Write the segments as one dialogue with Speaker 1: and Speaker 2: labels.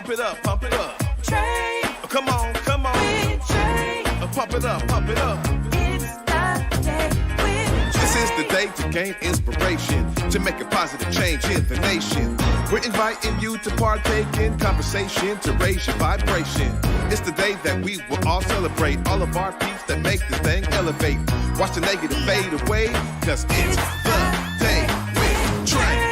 Speaker 1: Pump it up, pump it up.
Speaker 2: Trae.
Speaker 1: Come on, come on.
Speaker 2: With Trae.
Speaker 1: Pump it up, pump it up.
Speaker 2: It's the day with Trae.
Speaker 1: This is the day to gain inspiration, to make a positive change in the nation. We're inviting you to partake in conversation, to raise your vibration. It's the day that we will all celebrate all of our peeps that make this thing elevate. Watch the negative fade away, cause it's the day with Trae.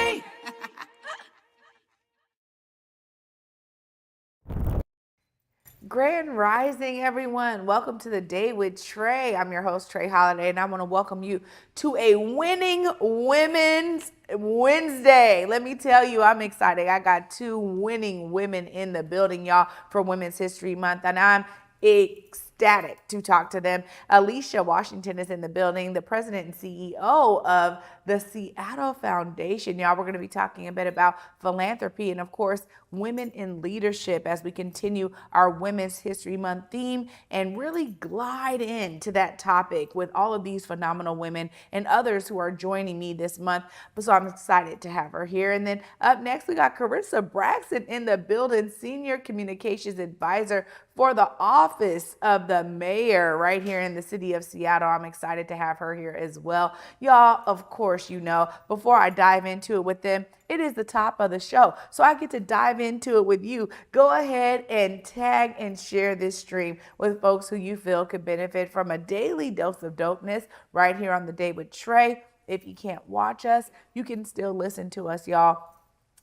Speaker 3: Grand Rising, everyone. Welcome to the Day with Trae. I'm your host, Trae Holiday, and I want to welcome you to a winning Women's Wednesday. Let me tell you, I'm excited. I got two winning women in the building, y'all, for Women's History Month, and I'm ecstatic to talk to them. Alesha Washington is in the building, the president and CEO of the Seattle Foundation. Y'all, we're going to be talking a bit about philanthropy and, of course, women in leadership as we continue our Women's History Month theme and really glide into that topic with all of these phenomenal women and others who are joining me this month. So I'm excited to have her here. And then up next, we got Karissa Braxton in the building, Senior Communications Advisor for the Office of the Mayor right here in the city of Seattle. I'm excited to have her here as well. Y'all, of course, you know, before I dive into it with them, it is the top of the show. So I get to dive into it with you. Go ahead and tag and share this stream with folks who you feel could benefit from a daily dose of dopeness right here on The Day with Trae. If you can't watch us, you can still listen to us, y'all.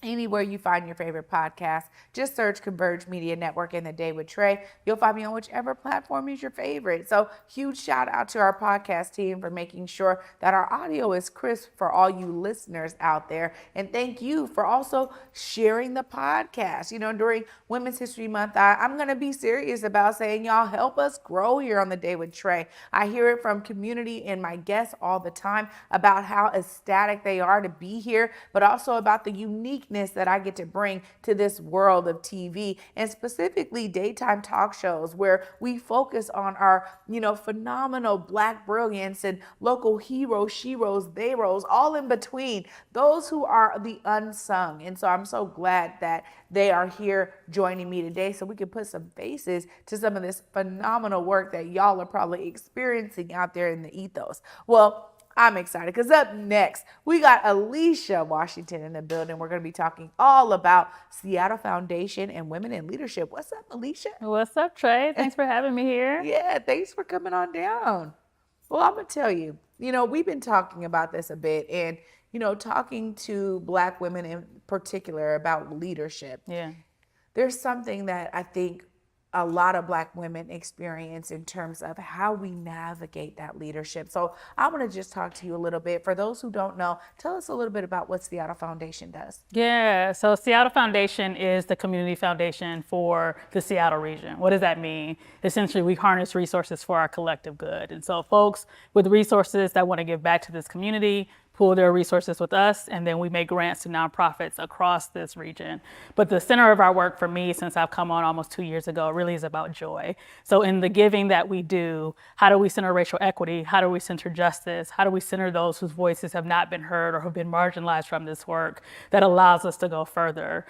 Speaker 3: Anywhere you find your favorite podcast, just search Converge Media Network and The Day with Trae. You'll find me on whichever platform is your favorite. So huge shout out to our podcast team for making sure that our audio is crisp for all you listeners out there. And thank you for also sharing the podcast. You know, during Women's History Month, I'm going to be serious about saying, y'all, help us grow here on The Day with Trae. I hear it from community and my guests all the time about how ecstatic they are to be here, but also about the unique that I get to bring to this world of TV and specifically daytime talk shows where we focus on our, phenomenal Black brilliance and local heroes, she-ros, they-ros, all in between, those who are the unsung. And so I'm so glad that they are here joining me today so we can put some faces to some of this phenomenal work that y'all are probably experiencing out there in the ethos. Well, I'm excited because up next, we got Alesha Washington in the building. We're going to be talking all about Seattle Foundation and women in leadership. What's up, Alesha?
Speaker 4: What's up, Trae? Thanks for having me here.
Speaker 3: Yeah, thanks for coming on down. Well, I'm going to tell you, we've been talking about this a bit and, talking to Black women in particular about leadership.
Speaker 4: Yeah.
Speaker 3: There's something that I think a lot of Black women experience in terms of how we navigate that leadership. So I want to just talk to you a little bit. For those who don't know, tell us a little bit about what Seattle Foundation does.
Speaker 4: Yeah, so Seattle Foundation is the community foundation for the Seattle region. What does that mean? Essentially, we harness resources for our collective good. And so folks with resources that want to give back to this community pool their resources with us, and then we make grants to nonprofits across this region. But the center of our work for me, since I've come on almost 2 years ago, really is about joy. So in the giving that we do, how do we center racial equity? How do we center justice? How do we center those whose voices have not been heard or have been marginalized from this work that allows us to go further?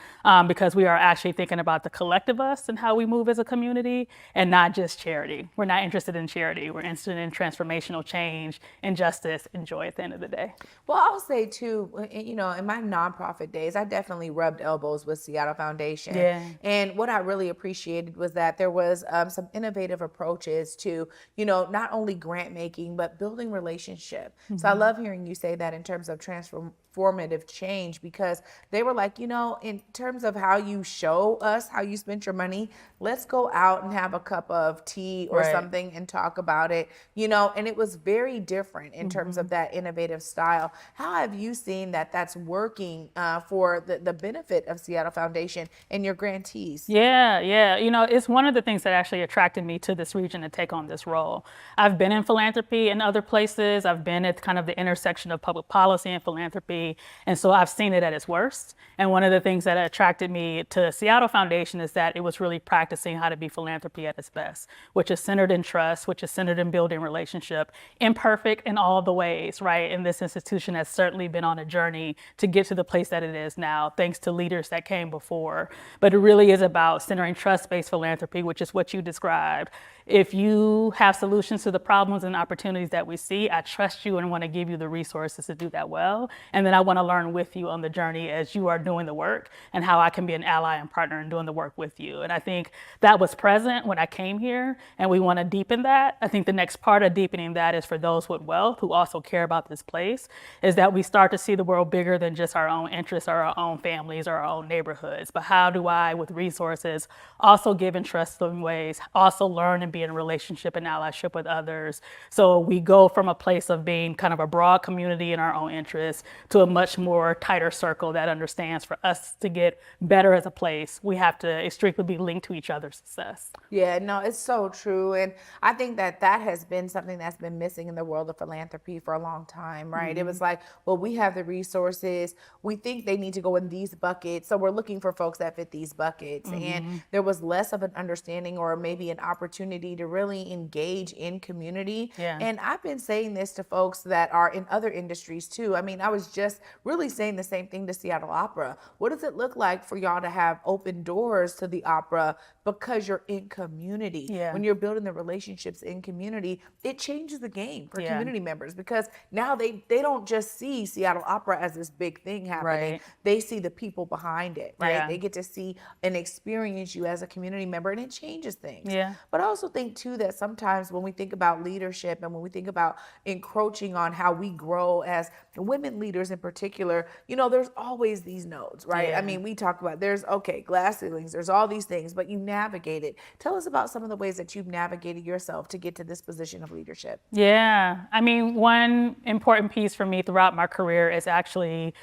Speaker 4: Because we are actually thinking about the collective us and how we move as a community and not just charity. We're not interested in charity. We're interested in transformational change and justice and joy at the end of the day.
Speaker 3: Well, I'll say too, in my nonprofit days, I definitely rubbed elbows with Seattle Foundation.
Speaker 4: Yeah.
Speaker 3: And what I really appreciated was that there was some innovative approaches to, not only grant making, but building relationship. Mm-hmm. So I love hearing you say that in terms of transformative change, because they were like, in terms of how you show us how you spent your money, let's go out and have a cup of tea or something and talk about it, and it was very different in terms of that innovative style. How have you seen that that's working for the benefit of Seattle Foundation and your grantees?
Speaker 4: Yeah. It's one of the things that actually attracted me to this region to take on this role. I've been in philanthropy in other places. I've been at kind of the intersection of public policy and philanthropy. And so I've seen it at its worst. And one of the things that attracted me to Seattle Foundation is that it was really practicing how to be philanthropy at its best, which is centered in trust, which is centered in building relationship, imperfect in all the ways, right? In this institution institution has certainly been on a journey to get to the place that it is now, thanks to leaders that came before. But it really is about centering trust-based philanthropy, which is what you described. If you have solutions to the problems and opportunities that we see, I trust you and want to give you the resources to do that well. And then I want to learn with you on the journey as you are doing the work, and how I can be an ally and partner in doing the work with you. And I think that was present when I came here, and we want to deepen that. I think the next part of deepening that is for those with wealth who also care about this place, is that we start to see the world bigger than just our own interests or our own families or our own neighborhoods. But how do I, with resources, also give in trusting ways, also learn and be in relationship and allyship with others? So we go from a place of being kind of a broad community in our own interests to a much more tighter circle that understands for us to get better as a place, we have to strictly be linked to each other's success.
Speaker 3: Yeah, no, it's so true. And I think that that has been something that's been missing in the world of philanthropy for a long time, right? It was like, well, we have the resources. We think they need to go in these buckets. So we're looking for folks that fit these buckets. And there was less of an understanding or maybe an opportunity to really engage in community.
Speaker 4: Yeah.
Speaker 3: And I've been saying this to folks that are in other industries too. I mean, I was just really saying the same thing to Seattle Opera. What does it look like for y'all to have open doors to the opera because you're in community?
Speaker 4: Yeah.
Speaker 3: When you're building the relationships in community, it changes the game for community members, because now they don't just see Seattle Opera as this big thing happening.
Speaker 4: Right.
Speaker 3: They see the people behind it, right?
Speaker 4: Yeah.
Speaker 3: They get to see and experience you as a community member, and it changes things.
Speaker 4: Yeah.
Speaker 3: But I also think too that sometimes when we think about leadership and when we think about encroaching on how we grow as women leaders in particular, you know, there's always these nodes, right?
Speaker 4: Yeah.
Speaker 3: I mean, we talk about there's glass ceilings, there's all these things, but you navigate it. Tell us about some of the ways that you've navigated yourself to get to this position of leadership.
Speaker 4: Yeah, I mean, one important piece for me throughout my career is actually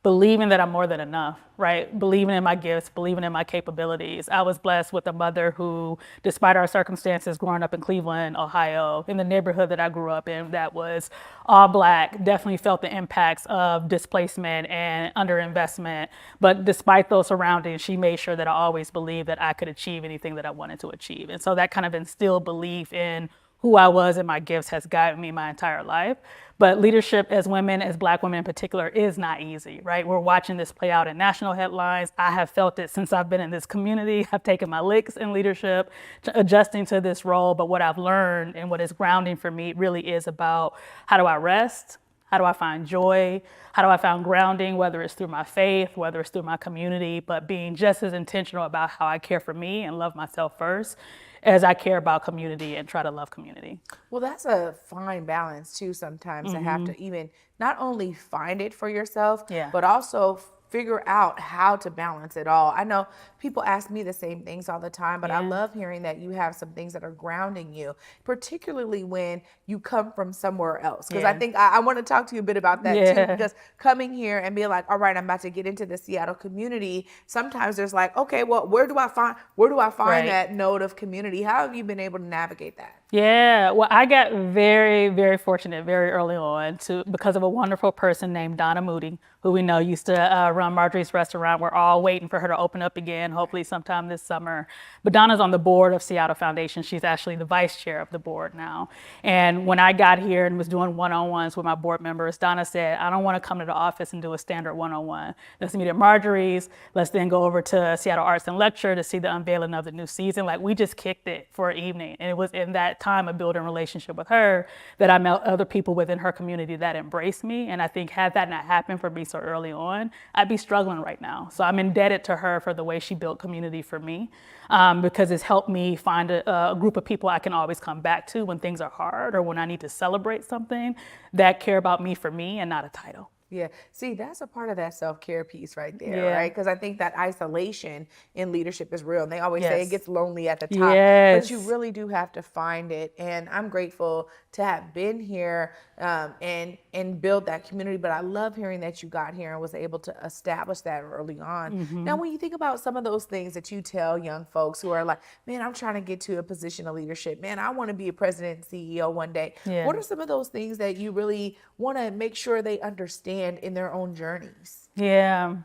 Speaker 4: believing that I'm more than enough, right? Believing in my gifts, believing in my capabilities. I was blessed with a mother who, despite our circumstances growing up in Cleveland, Ohio, in the neighborhood that I grew up in that was all Black, definitely felt the impacts of displacement and underinvestment. But despite those surroundings, she made sure that I always believed that I could achieve anything that I wanted to achieve. And so that kind of instilled belief in who I was and my gifts has guided me my entire life. But leadership as women, as Black women in particular, is not easy, right? We're watching this play out in national headlines. I have felt it since I've been in this community. I've taken my licks in leadership, adjusting to this role. But what I've learned and what is grounding for me really is about, how do I rest? How do I find joy? How do I find grounding, whether it's through my faith, whether it's through my community, but being just as intentional about how I care for me and love myself first as I care about community and try to love community.
Speaker 3: Well, that's a fine balance too sometimes, to have to even not only find it for yourself,
Speaker 4: Yeah.
Speaker 3: but also figure out how to balance it all. I know people ask me the same things all the time, but I
Speaker 4: Yeah.
Speaker 3: love hearing that you have some things that are grounding you, particularly when you come from somewhere else. Because I
Speaker 4: Yeah.
Speaker 3: think I want to talk to you a bit about that too,
Speaker 4: Yeah.
Speaker 3: because coming here and being like, all right, I'm about to get into the Seattle community. Sometimes there's like, okay, well, where do I find
Speaker 4: Right.
Speaker 3: that node of community? How have you been able to navigate that?
Speaker 4: Yeah, well, I got very, very fortunate very early on because of a wonderful person named Donna Moody, who we know used to run Marjorie's Restaurant. We're all waiting for her to open up again, hopefully sometime this summer. But Donna's on the board of Seattle Foundation. She's actually the vice chair of the board now. And when I got here and was doing one-on-ones with my board members, Donna said, I don't want to come to the office and do a standard one-on-one. Let's meet at Marjorie's. Let's then go over to Seattle Arts and Lecture to see the unveiling of the new season. Like, we just kicked it for an evening. And it was in that time of building a relationship with her that I met other people within her community that embraced me. And I think had that not happened for me so early on, I'd be struggling right now. So I'm indebted to her for the way she built community for me, because it's helped me find a group of people I can always come back to when things are hard or when I need to celebrate something, that care about me for me and not a title.
Speaker 3: Yeah. See, that's a part of that self-care piece right there,
Speaker 4: Yeah.
Speaker 3: right? Because I think that isolation in leadership is real. And they always say it
Speaker 4: Yes.
Speaker 3: gets lonely at the top.
Speaker 4: Yes.
Speaker 3: But you really do have to find it. And I'm grateful to have been here and build that community. But I love hearing that you got here and was able to establish that early on. Now, when you think about some of those things that you tell young folks who are like, man, I'm trying to get to a position of leadership. Man, I want to be a president and CEO one day.
Speaker 4: Yeah.
Speaker 3: What are some of those things that you really want to make sure they understand in their own journeys?
Speaker 4: Yeah.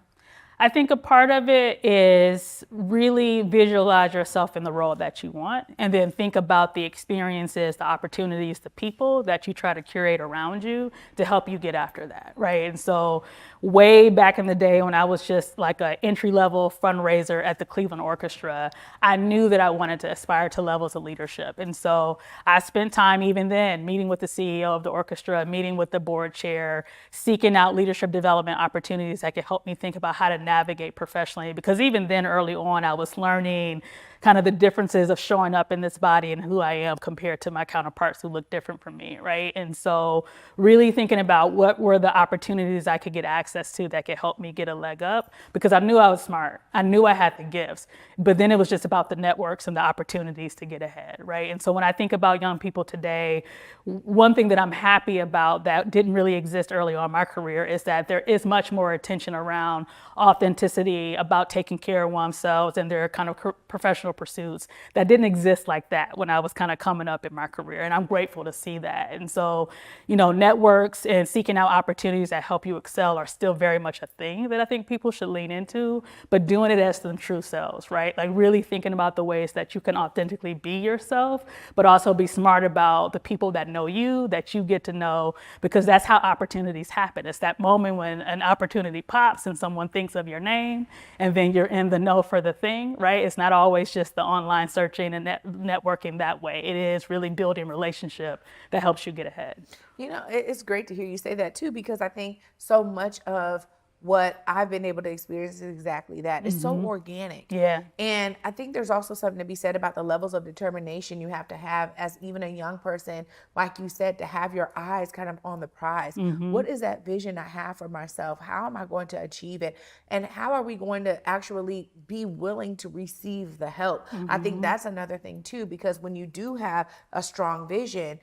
Speaker 4: I think a part of it is really visualize yourself in the role that you want, and then think about the experiences, the opportunities, the people that you try to curate around you to help you get after that, right? And so way back in the day when I was just like an entry-level fundraiser at the Cleveland Orchestra, I knew that I wanted to aspire to levels of leadership. And so I spent time even then meeting with the CEO of the orchestra, meeting with the board chair, seeking out leadership development opportunities that could help me think about how to navigate professionally. Because even then, early on, I was learning kind of the differences of showing up in this body and who I am compared to my counterparts who look different from me, right? And so really thinking about what were the opportunities I could get access to that could help me get a leg up, because I knew I was smart. I knew I had the gifts, but then it was just about the networks and the opportunities to get ahead, right? And so when I think about young people today, one thing that I'm happy about that didn't really exist early on in my career is that there is much more attention around authenticity, about taking care of oneself and their kind of professional pursuits that didn't exist like that when I was kind of coming up in my career. And I'm grateful to see that. And so, you know, networks and seeking out opportunities that help you excel are still very much a thing that I think people should lean into, but doing it as them true selves, right? Like really thinking about the ways that you can authentically be yourself, but also be smart about the people that know you, that you get to know, because that's how opportunities happen. It's that moment when an opportunity pops and someone thinks of your name and then you're in the know for the thing, right? It's not always just the online searching and networking that way. It is really building relationship that helps you get ahead.
Speaker 3: You know, it's great to hear you say that too, because I think so much of what I've been able to experience is exactly that. It's so organic.
Speaker 4: Yeah.
Speaker 3: And I think there's also something to be said about the levels of determination you have to have as even a young person, like you said, to have your eyes kind of on the prize. What is that vision I have for myself? How am I going to achieve it? And how are we going to actually be willing to receive the help? I think that's another thing too, because when you do have a strong vision,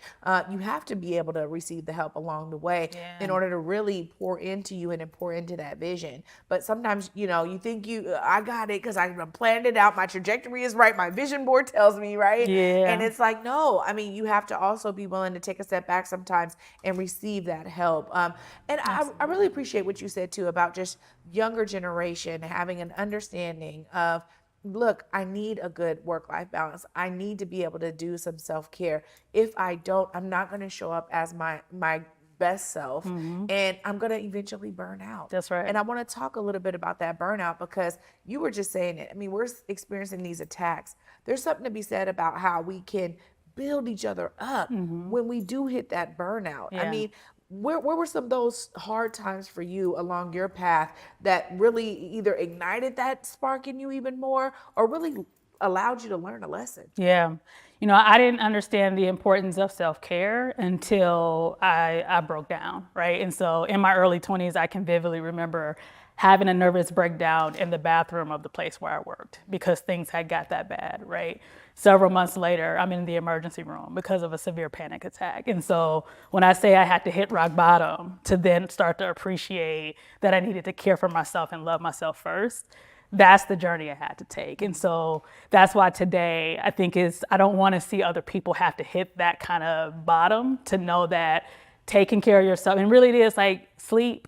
Speaker 3: you have to be able to receive the help along the way in order to really pour into you and pour into that vision. But sometimes, you know, you think I got it because I planned it out. My trajectory is right. My vision board tells me, right?
Speaker 4: Yeah.
Speaker 3: And it's like, no, I mean, you have to also be willing to take a step back sometimes and receive that help. And I really appreciate what you said too about just younger generation having an understanding of, look, I need a good work-life balance. I need to be able to do some self-care. If I don't, I'm not going to show up as my best self, and I'm going to eventually burn out.
Speaker 4: That's right.
Speaker 3: And I want to talk a little bit about that burnout, because you were just saying it. I mean, we're experiencing these attacks. There's something to be said about how we can build each other up when we do hit that burnout. I mean, where were some of those hard times for you along your path that really either ignited that spark in you even more or really allowed you to learn a lesson?
Speaker 4: Yeah. You know, I didn't understand the importance of self-care until I broke down, right? And so in my early 20s, I can vividly remember having a nervous breakdown in the bathroom of the place where I worked because things had got that bad, right? Several months later, I'm in the emergency room because of a severe panic attack. And so when I say I had to hit rock bottom to then start to appreciate that I needed to care for myself and love myself first, that's the journey I had to take. And so that's why today I think I don't want to see other people have to hit that kind of bottom to know that taking care of yourself, and really it is like sleep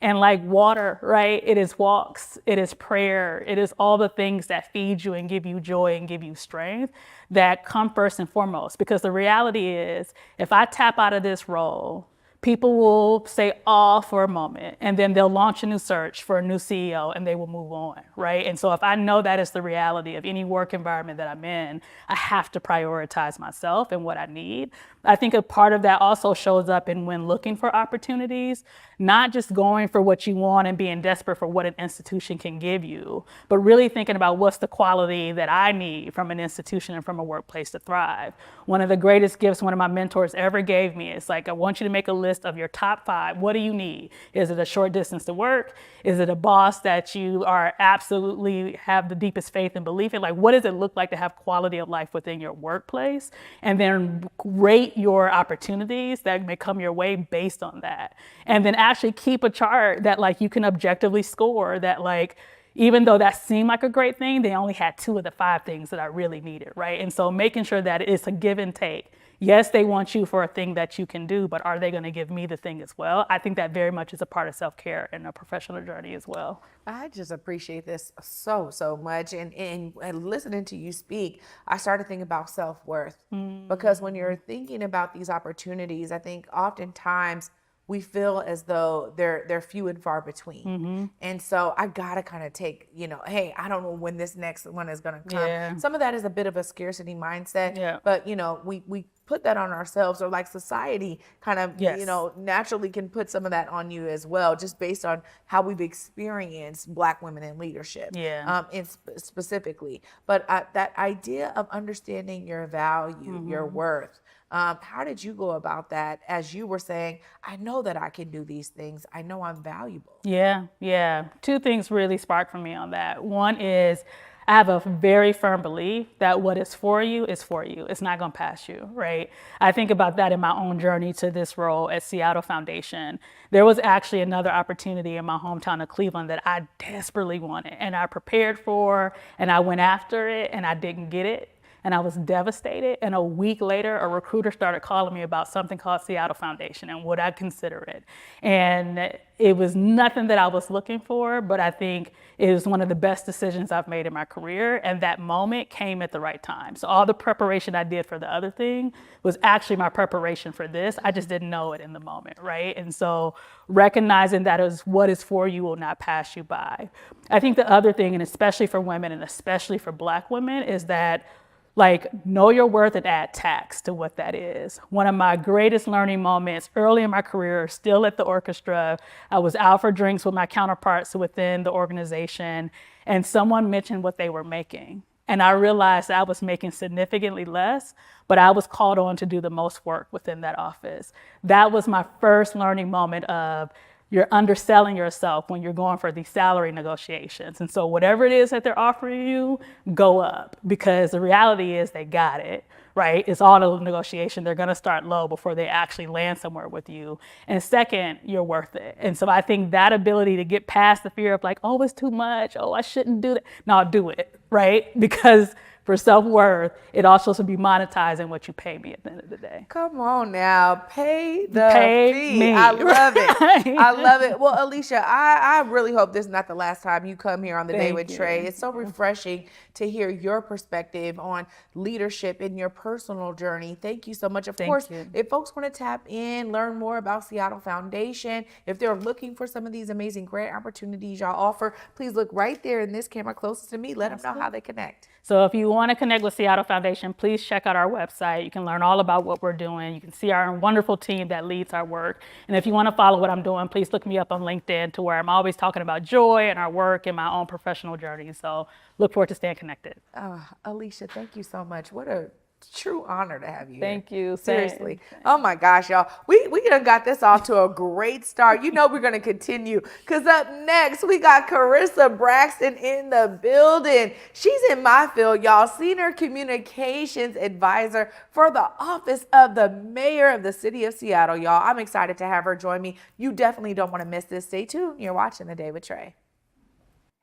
Speaker 4: and like water, right? It is walks, it is prayer, it is all the things that feed you and give you joy and give you strength that come first and foremost. Because the reality is, if I tap out of this role, people will say, oh, for a moment, and then they'll launch a new search for a new CEO and they will move on, right? And so if I know that is the reality of any work environment that I'm in, I have to prioritize myself and what I need. I think a part of that also shows up in when looking for opportunities, not just going for what you want and being desperate for what an institution can give you, but really thinking about what's the quality that I need from an institution and from a workplace to thrive. One of the greatest gifts one of my mentors ever gave me is like, I want you to make a list of your top 5. What do you need? Is it a short distance to work? Is it a boss that you are absolutely have the deepest faith and belief in? Like, what does it look like to have quality of life within your workplace? And then rate your opportunities that may come your way based on that. And then actually keep a chart that like you can objectively score that like, even though that seemed like a great thing, they only had 2 of the 5 things that I really needed, right? And so making sure that it's a give and take. Yes, they want you for a thing that you can do, but are they going to give me the thing as well? I think that very much is a part of self-care and a professional journey as well.
Speaker 3: I just appreciate this so much. And listening to you speak, I started thinking about self-worth. Because when you're thinking about these opportunities, I think oftentimes we feel as though they're few and far between. And so I gotta kind of take, hey, I don't know when this next one is gonna come.
Speaker 4: Yeah.
Speaker 3: Some of that is a bit of a scarcity mindset,
Speaker 4: Yeah.
Speaker 3: but we put that on ourselves, or like society kind of,
Speaker 4: Yes.
Speaker 3: naturally can put some of that on you as well, just based on how we've experienced Black women in leadership.
Speaker 4: Yeah.
Speaker 3: Specifically. But that idea of understanding your value, your worth, how did you go about that as you were saying, I know that I can do these things. I know I'm valuable.
Speaker 4: Yeah. Two things really sparked for me on that. One is I have a very firm belief that what is for you is for you. It's not going to pass you, right? I think about that in my own journey to this role at Seattle Foundation. There was actually another opportunity in my hometown of Cleveland that I desperately wanted, and I prepared for, and I went after it, and I didn't get it. And I was devastated. And a week later, a recruiter started calling me about something called Seattle Foundation and would I consider it? And it was nothing that I was looking for, but I think it was one of the best decisions I've made in my career. And that moment came at the right time. So all the preparation I did for the other thing was actually my preparation for this. I just didn't know it in the moment, right? And so recognizing that is what is for you will not pass you by. I think the other thing, and especially for women and especially for Black women, is that know your worth and add tax to what that is. One of my greatest learning moments early in my career, still at the orchestra, I was out for drinks with my counterparts within the organization, and someone mentioned what they were making. And I realized I was making significantly less, but I was called on to do the most work within that office. That was my first learning moment of you're underselling yourself when you're going for these salary negotiations. And so whatever it is that they're offering you, go up, because the reality is they got it, right? It's all a negotiation. They're gonna start low before they actually land somewhere with you. And second, you're worth it. And so I think that ability to get past the fear of oh, it's too much. Oh, I shouldn't do that. No, do it, right? Because for self-worth, it also should be monetizing what you pay me at the end of the day.
Speaker 3: Come on now, pay the fee.
Speaker 4: Me.
Speaker 3: I love it.
Speaker 4: Right.
Speaker 3: I love it. Well, Alesha, I really hope this is not the last time you come here on The Day
Speaker 4: Thank
Speaker 3: with
Speaker 4: you.
Speaker 3: Trae. It's so refreshing to hear your perspective on leadership in your personal journey. Thank you so much. Of course,
Speaker 4: you.
Speaker 3: if folks want to tap in, learn more about Seattle Foundation, if they're looking for some of these amazing grant opportunities y'all offer, please look right there in this camera closest to me. Let them know how they connect.
Speaker 4: So if you want to connect with Seattle Foundation, please check out our website. You can learn all about what we're doing. You can see our wonderful team that leads our work. And if you want to follow what I'm doing, please look me up on LinkedIn, to where I'm always talking about joy and our work and my own professional journey. So look forward to staying connected.
Speaker 3: Alesha, thank you so much. What a true honor to have you.
Speaker 4: Thank you.
Speaker 3: Seriously. Oh my gosh, y'all. We done got this off to a great start. You know we're going to continue, because up next we got Karissa Braxton in the building. She's in my field, y'all. Senior Communications Advisor for the Office of the Mayor of the City of Seattle, y'all. I'm excited to have her join me. You definitely don't want to miss this. Stay tuned. You're watching The Day with Trae.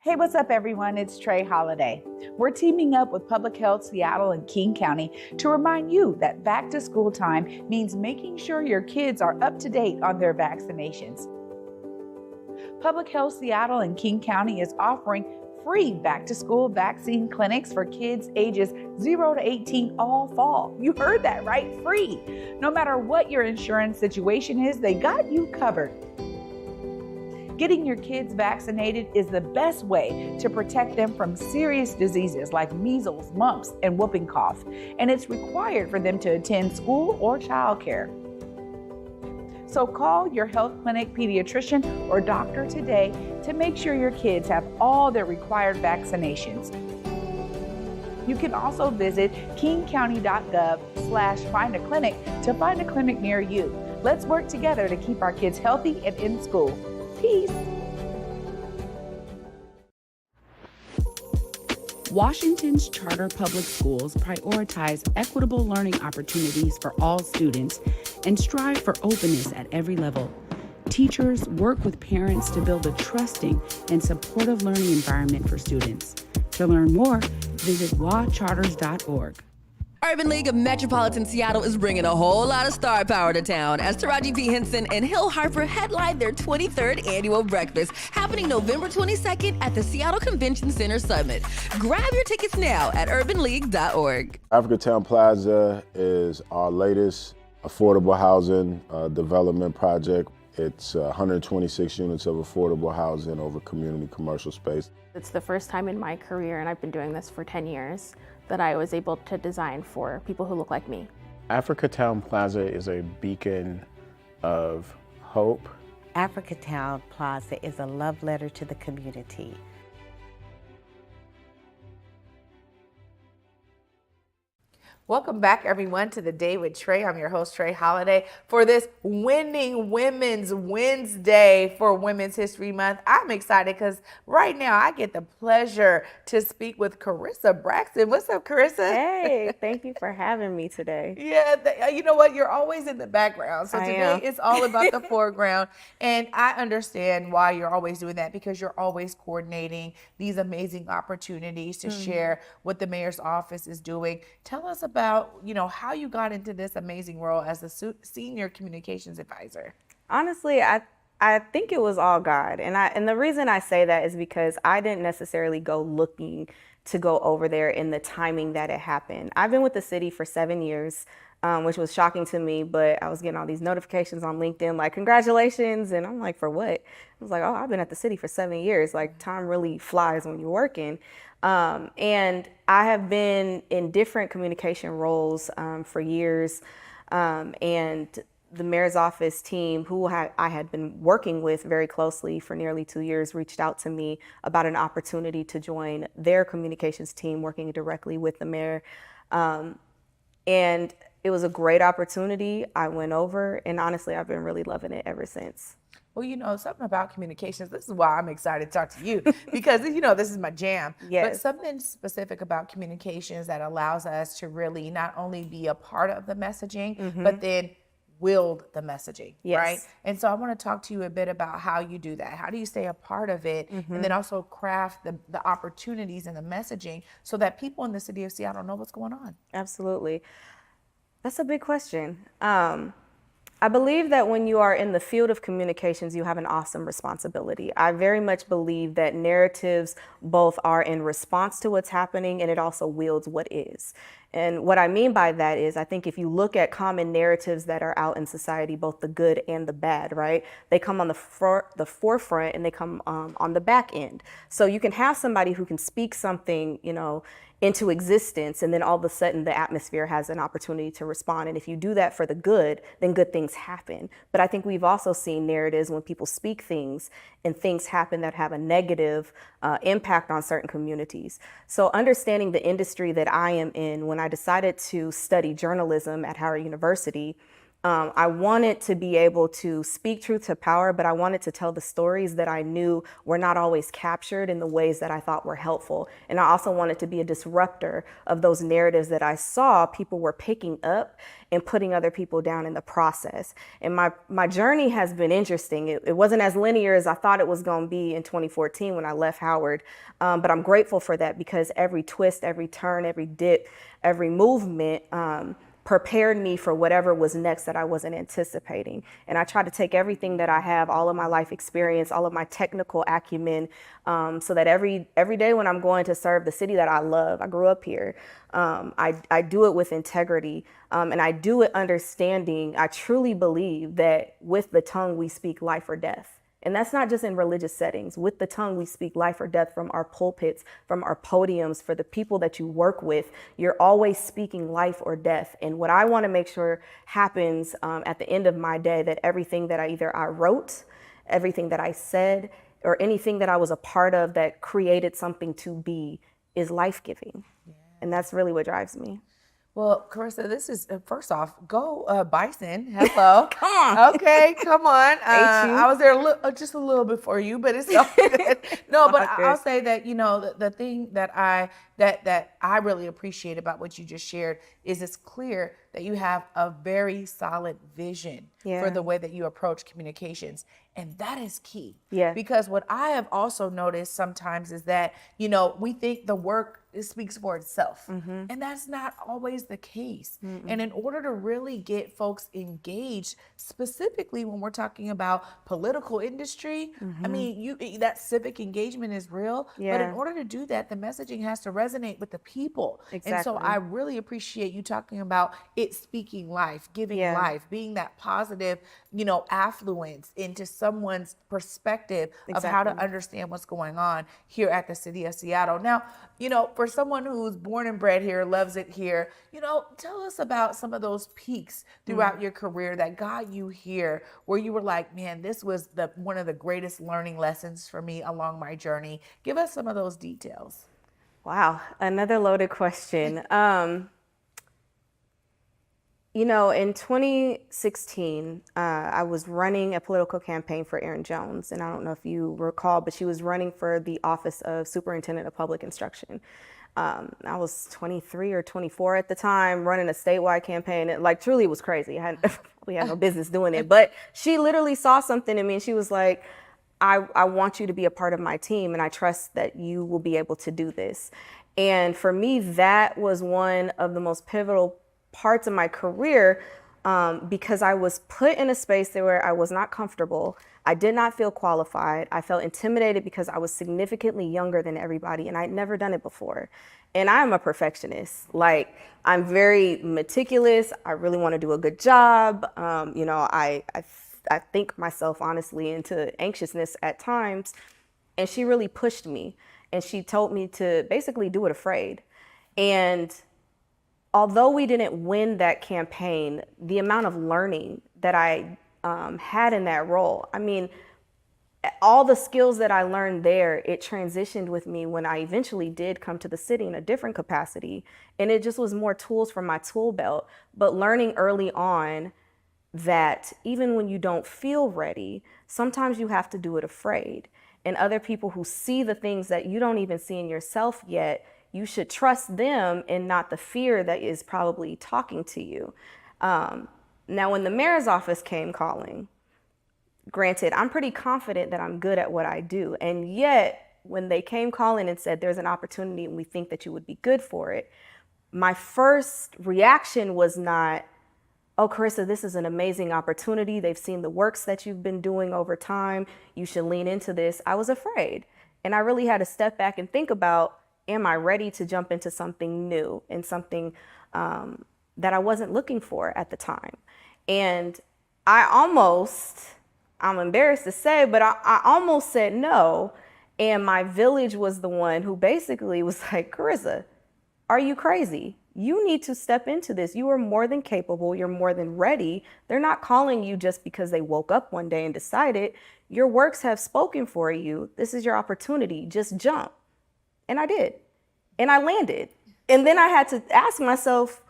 Speaker 5: Hey, what's up, everyone? It's Trae Holiday. We're teaming up with Public Health Seattle and King County to remind you that back to school time means making sure your kids are up to date on their vaccinations. Public Health Seattle and King County is offering free back to school vaccine clinics for kids ages 0 to 18 all fall. You heard that right, free. No matter what your insurance situation is, they got you covered. Getting your kids vaccinated is the best way to protect them from serious diseases like measles, mumps, and whooping cough, and it's required for them to attend school or childcare. So call your health clinic, pediatrician, or doctor today to make sure your kids have all their required vaccinations. You can also visit kingcounty.gov/find a clinic to find a clinic near you. Let's work together to keep our kids healthy and in school. Peace.
Speaker 6: Washington's charter public schools prioritize equitable learning opportunities for all students and strive for openness at every level. Teachers work with parents to build a trusting and supportive learning environment for students. To learn more, visit wacharters.org.
Speaker 7: Urban League of Metropolitan Seattle is bringing a whole lot of star power to town as Taraji P. Henson and Hill Harper headline their 23rd annual breakfast happening November 22nd at the Seattle Convention Center Summit. Grab your tickets now at urbanleague.org.
Speaker 8: Africatown Plaza is our latest affordable housing development project. It's 126 units of affordable housing over community commercial space.
Speaker 9: It's the first time in my career, and I've been doing this for 10 years, that I was able to design for people who look like me.
Speaker 10: Africatown Plaza is a beacon of hope.
Speaker 11: Africatown Plaza is a love letter to the community.
Speaker 3: Welcome back, everyone, to The Day with Trae. I'm your host, Trae Holiday. For this Winning Women's Wednesday for Women's History Month, I'm excited because right now I get the pleasure to speak with Karissa Braxton. What's up, Karissa?
Speaker 9: Hey, thank you for having me today.
Speaker 3: Yeah, you know what? You're always in the background. So
Speaker 9: I
Speaker 3: today
Speaker 9: am.
Speaker 3: it's all about the foreground. And I understand why you're always doing that, because you're always coordinating these amazing opportunities to share what the mayor's office is doing. Tell us about, how you got into this amazing role as a senior communications advisor.
Speaker 9: Honestly, I think it was all God. And the reason I say that is because I didn't necessarily go looking to go over there in the timing that it happened. I've been with the city for 7 years, which was shocking to me, but I was getting all these notifications on LinkedIn, like, congratulations. And I'm like, for what? I was like, oh, I've been at the city for 7 years. Like, time really flies when you're working. And I have been in different communication roles for years. And the mayor's office team, who I had been working with very closely for nearly 2 years, reached out to me about an opportunity to join their communications team working directly with the mayor. And it was a great opportunity. I went over, and honestly, I've been really loving it ever since.
Speaker 3: Well, something about communications, this is why I'm excited to talk to you, because, this is my jam.
Speaker 9: Yes.
Speaker 3: But something specific about communications that allows us to really not only be a part of the messaging, but then wield the messaging,
Speaker 9: Yes.
Speaker 3: right? And so I want to talk to you a bit about how you do that. How do you stay a part of it, and then also craft the opportunities and the messaging so that people in the city of Seattle know what's going on?
Speaker 9: Absolutely. That's a big question. I believe that when you are in the field of communications, you have an awesome responsibility. I very much believe that narratives both are in response to what's happening, and it also wields what is. And what I mean by that is, I think if you look at common narratives that are out in society, both the good and the bad, right? They come on the forefront and they come on the back end. So you can have somebody who can speak something, into existence, and then all of a sudden the atmosphere has an opportunity to respond. And if you do that for the good, then good things happen. But I think we've also seen narratives when people speak things and things happen that have a negative impact on certain communities. So understanding the industry that I am in, when I decided to study journalism at Howard University, I wanted to be able to speak truth to power, but I wanted to tell the stories that I knew were not always captured in the ways that I thought were helpful. And I also wanted to be a disruptor of those narratives that I saw people were picking up and putting other people down in the process. And my journey has been interesting. It wasn't as linear as I thought it was going to be in 2014 when I left Howard. But I'm grateful for that, because every twist, every turn, every dip, every movement, prepared me for whatever was next that I wasn't anticipating. And I try to take everything that I have, all of my life experience, all of my technical acumen, so that every day when I'm going to serve the city that I love, I grew up here, I do it with integrity, and I do it understanding. I truly believe that with the tongue we speak life or death. And that's not just in religious settings. With the tongue, we speak life or death from our pulpits, from our podiums, for the people that you work with. You're always speaking life or death. And what I want to make sure happens at the end of my day, that everything that I wrote, everything that I said, or anything that I was a part of that created something to be is life-giving. Yeah. And that's really what drives me.
Speaker 3: Well, Karissa, this is, first off, go Bison. Hello.
Speaker 9: Come on.
Speaker 3: Okay, come on. I was there just a little before you, but it's all good. No, but I'll say that, the thing that I really appreciate about what you just shared is it's clear that you have a very solid vision for the way that you approach communications. And that is key.
Speaker 9: Yeah.
Speaker 3: Because what I have also noticed sometimes is that, you know, we think the work speaks for itself. And that's not always the case. And in order to really get folks engaged, specifically when we're talking about political industry, I mean, that civic engagement is real. But in order to do that, the messaging has to resonate with the people. And so I really appreciate you talking about it speaking life, giving life, being that positive, you know, affluence into someone's perspective of how to understand what's going on here at the city of Seattle. Now, you know, for someone who's born and bred here, loves it here, you know, tell us about some of those peaks throughout your career that got you here, where you were like, man, this was one of the greatest learning lessons for me along my journey. Give us some of those details.
Speaker 9: Wow, another loaded question. You know, in 2016, I was running a political campaign for Erin Jones, and I don't know if you recall, but she was running for the office of Superintendent of Public Instruction. I was 23 or 24 at the time, running a statewide campaign. It, like, truly was crazy. We had no business doing it, but she literally saw something in me, and she was like, I want you to be a part of my team, and I trust that you will be able to do this. And for me, that was one of the most pivotal parts of my career, because I was put in a space where I was not comfortable. I did not feel qualified. I felt intimidated because I was significantly younger than everybody, and I'd never done it before. And I'm a perfectionist. Like, I'm very meticulous. I really want to do a good job. You know, I think myself honestly into anxiousness at times. And she really pushed me, and she told me to basically do it afraid. And although we didn't win that campaign, the amount of learning that I had in that role, I mean, all the skills that I learned there, it transitioned with me when I eventually did come to the city in a different capacity. And it just was more tools from my tool belt. But learning early on that even when you don't feel ready, sometimes you have to do it afraid. And other people who see the things that you don't even see in yourself yet, you should trust them and not the fear that is probably talking to you. Now, when the mayor's office came calling, granted, I'm pretty confident that I'm good at what I do. And yet, when they came calling and said, there's an opportunity and we think that you would be good for it, my first reaction was not, oh, Karissa, this is an amazing opportunity. They've seen the works that you've been doing over time. You should lean into this. I was afraid. And I really had to step back and think about, am I ready to jump into something new and something that I wasn't looking for at the time? And I'm embarrassed to say, but I almost said no. And my village was the one who basically was like, Karissa, are you crazy? You need to step into this. You are more than capable. You're more than ready. They're not calling you just because they woke up one day and decided. Your works have spoken for you. This is your opportunity. Just jump. And I did. And I landed. And then I had to ask myself,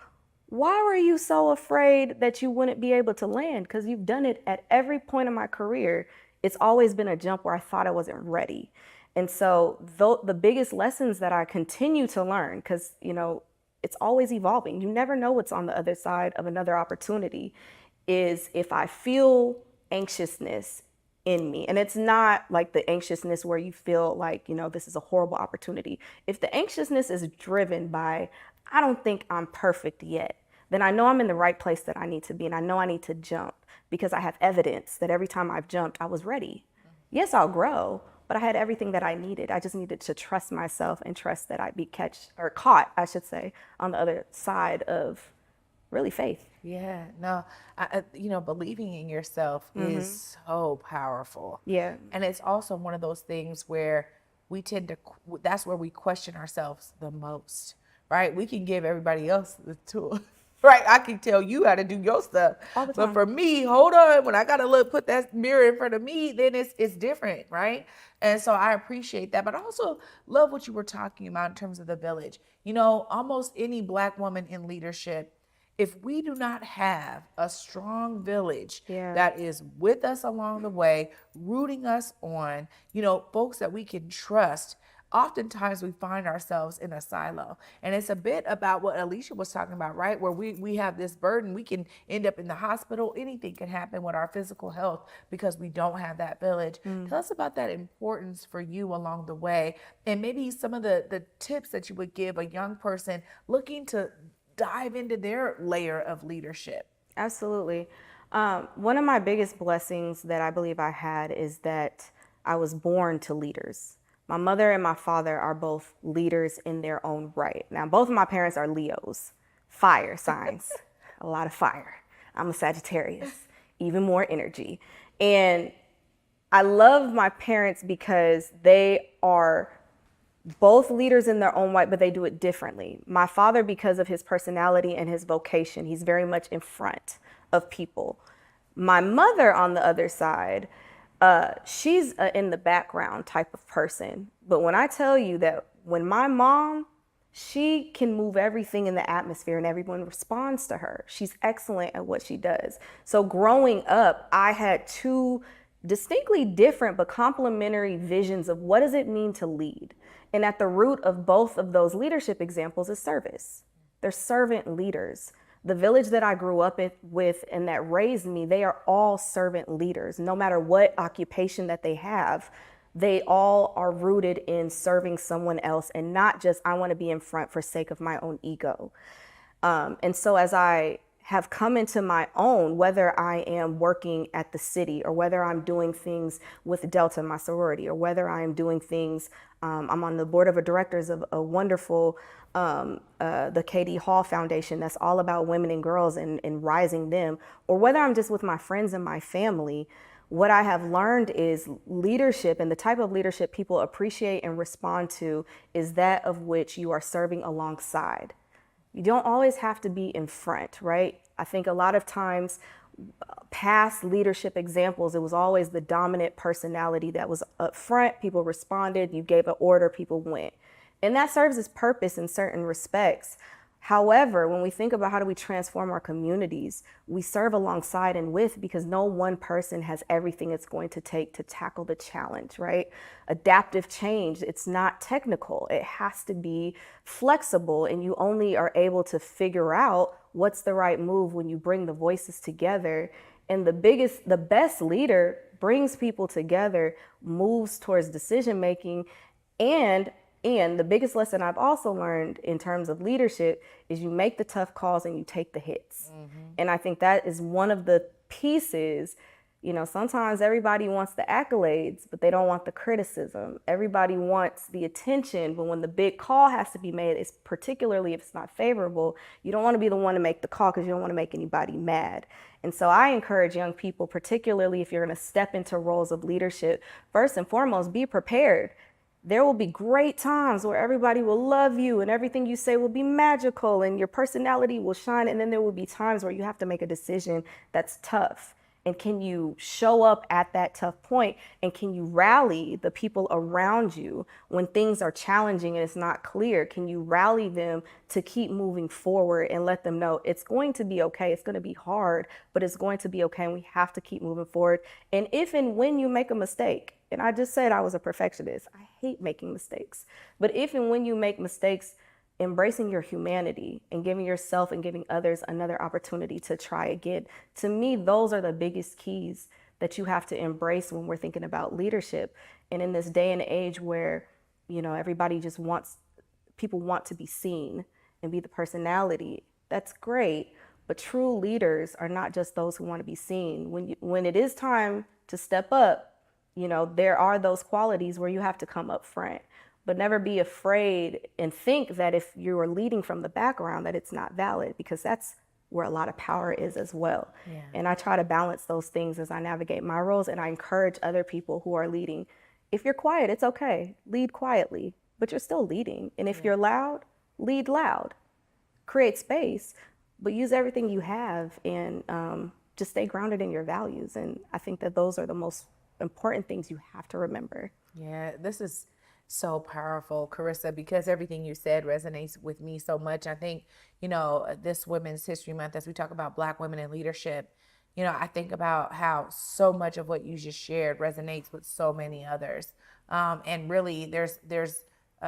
Speaker 9: why were you so afraid that you wouldn't be able to land? Because you've done it at every point in my career. It's always been a jump where I thought I wasn't ready. And so the biggest lessons that I continue to learn, because, you know, it's always evolving. You never know what's on the other side of another opportunity, is if I feel anxiousness in me. And it's not like the anxiousness where you feel like, you know, this is a horrible opportunity. If the anxiousness is driven by, I don't think I'm perfect yet, then I know I'm in the right place that I need to be. And I know I need to jump because I have evidence that every time I've jumped, I was ready. Yes, I'll grow, but I had everything that I needed. I just needed to trust myself and trust that I'd be caught, I should say, on the other side of really faith.
Speaker 3: Yeah, no, you know, believing in yourself is so powerful.
Speaker 9: Yeah.
Speaker 3: And it's also one of those things where we tend to, that's where we question ourselves the most, right? We can give everybody else the tool, right? I can tell you how to do your stuff.
Speaker 9: All the time.
Speaker 3: But for me, hold on, when I got to put that mirror in front of me, then it's different, right? And so I appreciate that. But I also love what you were talking about in terms of the village. You know, almost any Black woman in leadership, if we do not have a strong village that is with us along the way, rooting us on, you know, folks that we can trust, oftentimes we find ourselves in a silo. And it's a bit about what Alesha was talking about, right? Where we have this burden. We can end up in the hospital. Anything can happen with our physical health because we don't have that village. Tell us about that importance for you along the way, and maybe some of the tips that you would give a young person looking to dive into their layer of leadership.
Speaker 9: Absolutely. One of my biggest blessings that I believe I had is that I was born to leaders. My mother and my father are both leaders in their own right. Now, both of my parents are Leos, fire signs, a lot of fire. I'm a Sagittarius, even more energy. And I love my parents because they are both leaders in their own right, but they do it differently. My father, because of his personality and his vocation, he's very much in front of people. My mother, on the other side, she's in the background type of person. But when I tell you that when my mom, she can move everything in the atmosphere and everyone responds to her. She's excellent at what she does. So growing up, I had two distinctly different but complementary visions of what does it mean to lead. And at the root of both of those leadership examples is service. They're servant leaders. The village that I grew up with and that raised me, they are all servant leaders. No matter what occupation that they have, they all are rooted in serving someone else and not just, I want to be in front for sake of my own ego. And so as I have come into my own, whether I am working at the city or whether I'm doing things with Delta, my sorority, or whether I am doing things, I'm on the board of directors of a wonderful, the KD Hall Foundation that's all about women and girls and rising them, or whether I'm just with my friends and my family, what I have learned is leadership, and the type of leadership people appreciate and respond to is that of which you are serving alongside. You don't always have to be in front, right? I think a lot of times past leadership examples, it was always the dominant personality that was up front. People responded, you gave an order, people went. And that serves its purpose in certain respects. However, when we think about how do we transform our communities, we serve alongside and with, because no one person has everything it's going to take to tackle the challenge, right? Adaptive change, it's not technical. It has to be flexible, and you only are able to figure out what's the right move when you bring the voices together. And the best leader brings people together, moves towards decision making, and the biggest lesson I've also learned in terms of leadership is you make the tough calls and you take the hits. And I think that is one of the pieces. You know, sometimes everybody wants the accolades, but they don't want the criticism. Everybody wants the attention, but when the big call has to be made, it's particularly if it's not favorable, you don't want to be the one to make the call because you don't want to make anybody mad. And so I encourage young people, particularly if you're going to step into roles of leadership, first and foremost, be prepared. There will be great times where everybody will love you and everything you say will be magical and your personality will shine. And then there will be times where you have to make a decision that's tough. And can you show up at that tough point? And can you rally the people around you when things are challenging and it's not clear? Can you rally them to keep moving forward and let them know it's going to be okay? It's going to be hard, but it's going to be okay. And we have to keep moving forward. And if and when you make a mistake, and I just said I was a perfectionist, I hate making mistakes. But if and when you make mistakes, embracing your humanity and giving yourself and giving others another opportunity to try again. To me, those are the biggest keys that you have to embrace when we're thinking about leadership. And in this day and age where, you know, everybody just people want to be seen and be the personality, that's great. But true leaders are not just those who want to be seen. When it is time to step up, you know, there are those qualities where you have to come up front. But never be afraid and think that if you are leading from the background that it's not valid, because that's where a lot of power is as well. Yeah. And I try to balance those things as I navigate my roles, and I encourage other people who are leading. If you're quiet, it's okay. Lead quietly, but you're still leading. And if you're loud, lead loud. Create space, but use everything you have and just stay grounded in your values. And I think that those are the most important things you have to remember.
Speaker 3: Yeah, this is so powerful, Karissa, because everything you said resonates with me so much. I think, you know, this Women's History Month, as we talk about Black women in leadership, you know, I think about how so much of what you just shared resonates with so many others. And really, there's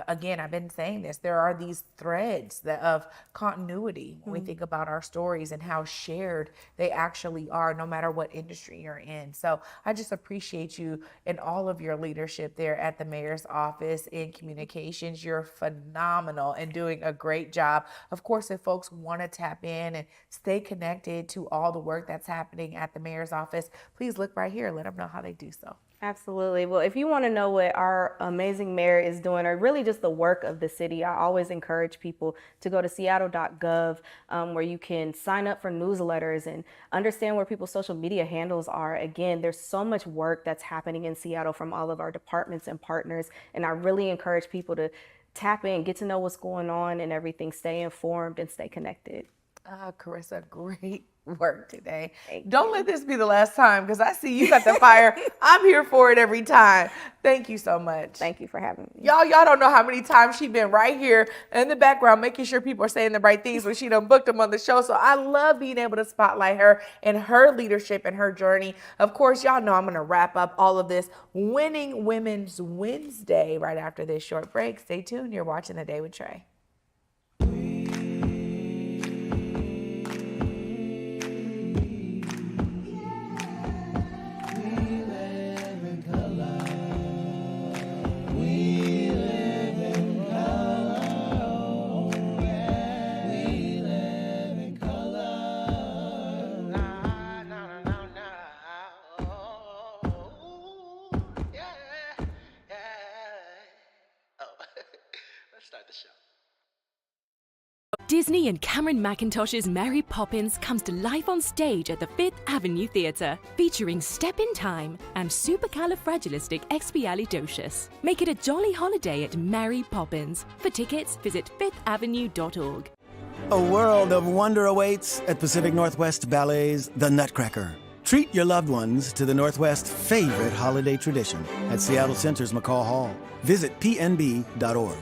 Speaker 3: again, I've been saying this, there are these threads of continuity when we think about our stories and how shared they actually are, no matter what industry you're in. So I just appreciate you and all of your leadership there at the mayor's office in communications. You're phenomenal and doing a great job. Of course, if folks want to tap in and stay connected to all the work that's happening at the mayor's office, please look right here. Let them know how they do so.
Speaker 9: Absolutely. Well, if you want to know what our amazing mayor is doing, or really just the work of the city, I always encourage people to go to seattle.gov, where you can sign up for newsletters and understand where people's social media handles are. Again, there's so much work that's happening in Seattle from all of our departments and partners, and I really encourage people to tap in, get to know what's going on and everything, stay informed and stay connected.
Speaker 3: Karissa, great work today. Don't let this be the last time, because I see you got the fire. I'm here for it every time. Thank you so much.
Speaker 9: Thank you for having me.
Speaker 3: Y'all don't know how many times she's been right here in the background making sure people are saying the right things when she done booked them on the show. So I love being able to spotlight her and her leadership and her journey. Of course, y'all know I'm going to wrap up all of this Winning Women's Wednesday right after this short break. Stay tuned. You're watching The Day with Trae.
Speaker 12: Disney and Cameron Mackintosh's Mary Poppins comes to life on stage at the Fifth Avenue Theatre, featuring Step in Time and Supercalifragilisticexpialidocious. Make it a jolly holiday at Mary Poppins. For tickets, visit fifthavenue.org.
Speaker 13: A world of wonder awaits at Pacific Northwest Ballet's The Nutcracker. Treat your loved ones to the Northwest's favorite holiday tradition at Seattle Center's McCall Hall. Visit pnb.org.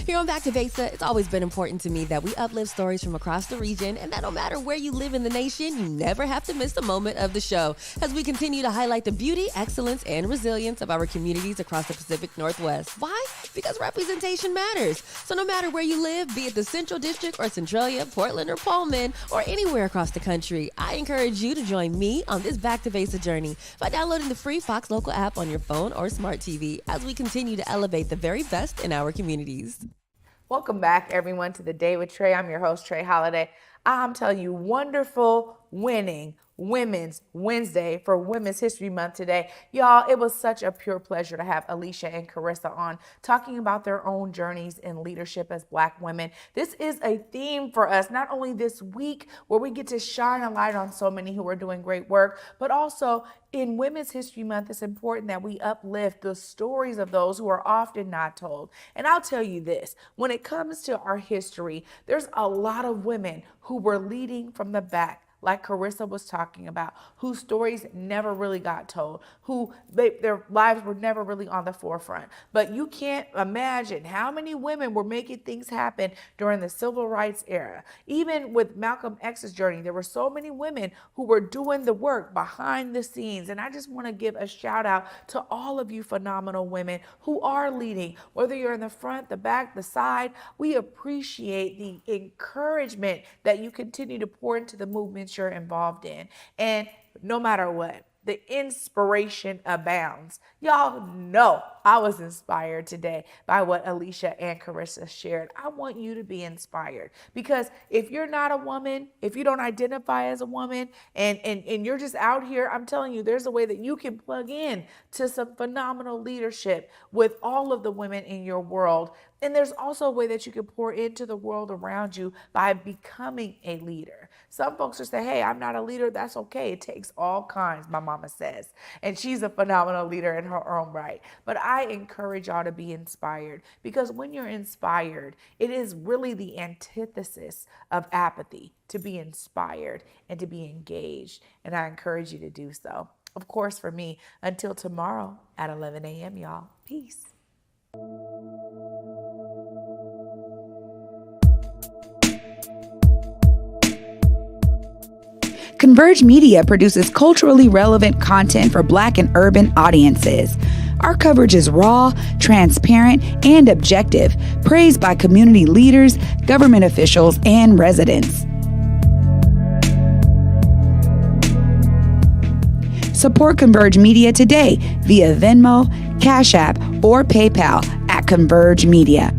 Speaker 7: Here on Back to Besa, it's always been important to me that we uplift stories from across the region, and that no matter where you live in the nation, you never have to miss a moment of the show as we continue to highlight the beauty, excellence, and resilience of our communities across the Pacific Northwest. Why? Because representation matters. So no matter where you live, be it the Central District or Centralia, Portland or Pullman, or anywhere across the country, I encourage you to join me on this Back to Besa journey by downloading the free Fox Local app on your phone or smart TV as we continue to elevate the very best in our communities.
Speaker 3: Welcome back, everyone, to The Day with Trae. I'm your host, Trae Holiday. I'm telling you, wonderful winning Women's Wednesday for Women's History Month today. Y'all, it was such a pure pleasure to have Alesha and Karissa on talking about their own journeys in leadership as Black women. This is a theme for us, not only this week where we get to shine a light on so many who are doing great work, but also in Women's History Month, it's important that we uplift the stories of those who are often not told. And I'll tell you this, when it comes to our history, there's a lot of women who were leading from the back, like Karissa was talking about, whose stories never really got told, who their lives were never really on the forefront. But you can't imagine how many women were making things happen during the civil rights era. Even with Malcolm X's journey, there were so many women who were doing the work behind the scenes. And I just want to give a shout out to all of you phenomenal women who are leading, whether you're in the front, the back, the side. We appreciate the encouragement that you continue to pour into the movement you're involved in. And no matter what, the inspiration abounds. Y'all know I was inspired today by what Alesha and Karissa shared. I want you to be inspired, because if you're not a woman, if you don't identify as a woman, and you're just out here, I'm telling you, there's a way that you can plug in to some phenomenal leadership with all of the women in your world. And there's also a way that you can pour into the world around you by becoming a leader. Some folks will say, hey, I'm not a leader. That's okay. It takes all kinds, my mama says. And she's a phenomenal leader in her own right. But I encourage y'all to be inspired, because when you're inspired, it is really the antithesis of apathy to be inspired and to be engaged. And I encourage you to do so. Of course, for me, until tomorrow at 11 a.m., y'all. Peace.
Speaker 5: Converge Media produces culturally relevant content for Black and urban audiences. Our coverage is raw, transparent, and objective, praised by community leaders, government officials, and residents. Support Converge Media today via Venmo, Cash App, or PayPal at Converge Media.